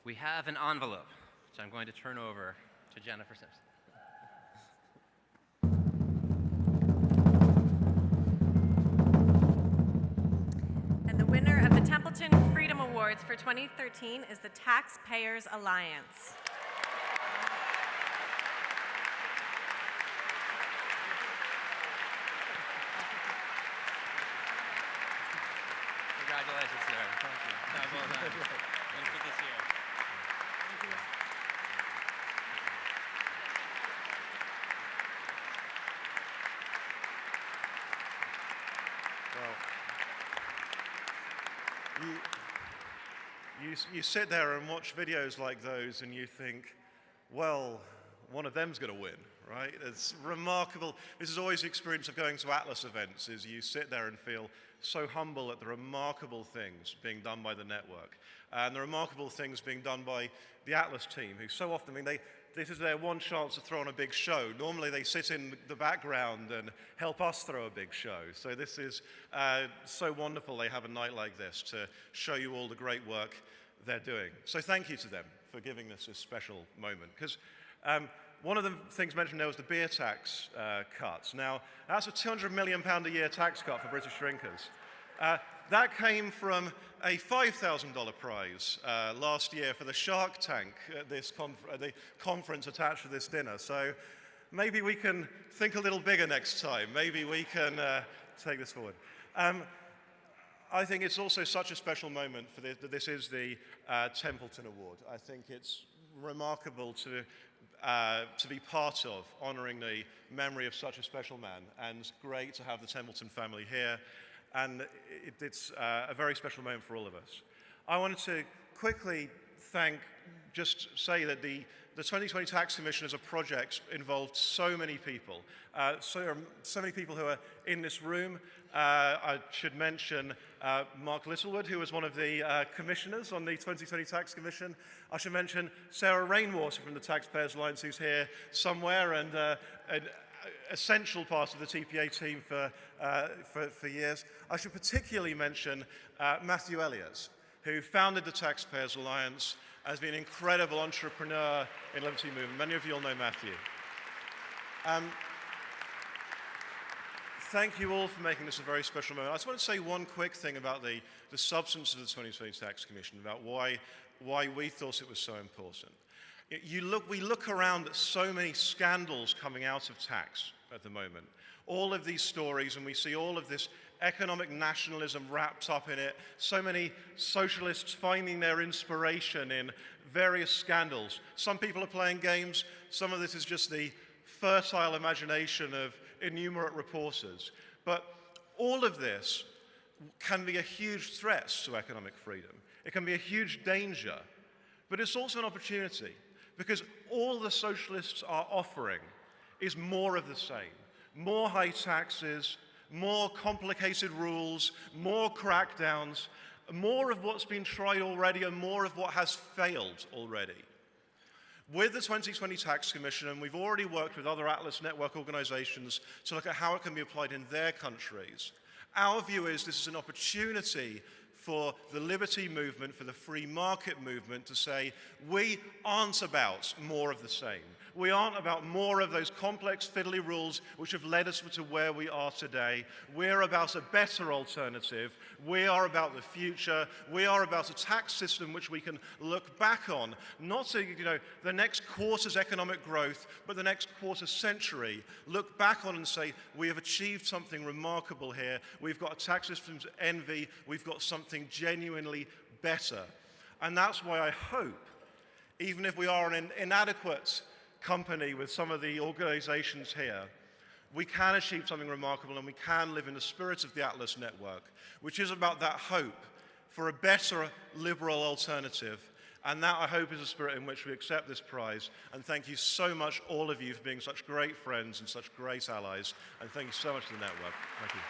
we have an envelope, which I'm going to turn over to Jennifer Simpson. And the winner of the Templeton Freedom Awards for 2013 is the TaxPayers Alliance. Congratulations, sir. Thank you. Well done. I'm going to put this here. Thank you. Well, you sit there and watch videos like those and you think, well, one of them's going to win, right? It's remarkable. This is always the experience of going to Atlas events, is you sit there and feel so humble at the remarkable things being done by the network and the remarkable things being done by the Atlas team, who so often, this is their one chance to throw on a big show. Normally they sit in the background and help us throw a big show. So this is so wonderful they have a night like this to show you all the great work they're doing. So thank you to them for giving us this special moment. Because one of the things mentioned there was the beer tax cuts. Now, that's a £200 million a year tax cut for British drinkers. That came from a $5,000 prize last year for the Shark Tank at this the conference attached to this dinner. So maybe we can think a little bigger next time. Maybe we can take this forward. I think it's also such a special moment for that this is the Templeton Award. I think it's remarkable to be part of honoring the memory of such a special man, and great to have the Templeton family here. And it's a very special moment for all of us. I wanted to quickly just say that the 2020 Tax Commission as a project involved so many people. So many people who are in this room. I should mention Mark Littlewood, who was one of the commissioners on the 2020 Tax Commission. I should mention Sarah Rainwater from the TaxPayers Alliance, who's here somewhere, and an essential part of the TPA team for years. I should particularly mention Matthew Elliott, who founded the TaxPayers Alliance, has been an incredible entrepreneur in Liberty Movement. Many of you all know Matthew. Thank you all for making this a very special moment. I just want to say one quick thing about the substance of the 2020 Tax Commission, about why we thought it was so important. We look around at so many scandals coming out of tax at the moment. All of these stories, and we see all of this economic nationalism wrapped up in it. So many socialists finding their inspiration in various scandals. Some people are playing games. Some of this is just the fertile imagination of innumerate reporters. But all of this can be a huge threat to economic freedom. It can be a huge danger. But it's also an opportunity, because all the socialists are offering is more of the same. More high taxes, more complicated rules, more crackdowns, more of what's been tried already and more of what has failed already. With the 2020 Tax Commission, and we've already worked with other Atlas Network organizations to look at how it can be applied in their countries, our view is this is an opportunity for the liberty movement, for the free market movement to say, we aren't about more of the same. We aren't about more of those complex, fiddly rules which have led us to where we are today. We're about a better alternative. We are about the future. We are about a tax system which we can look back on, not to the next quarter's economic growth, but the next quarter century. Look back on and say, we have achieved something remarkable here. We've got a tax system to envy. We've got something genuinely better. And that's why I hope, even if we are an inadequate company with some of the organizations here, we can achieve something remarkable, and we can live in the spirit of the Atlas Network, which is about that hope for a better liberal alternative. And that, I hope, is the spirit in which we accept this prize. And thank you so much, all of you, for being such great friends and such great allies. And thank you so much to the network. Thank you.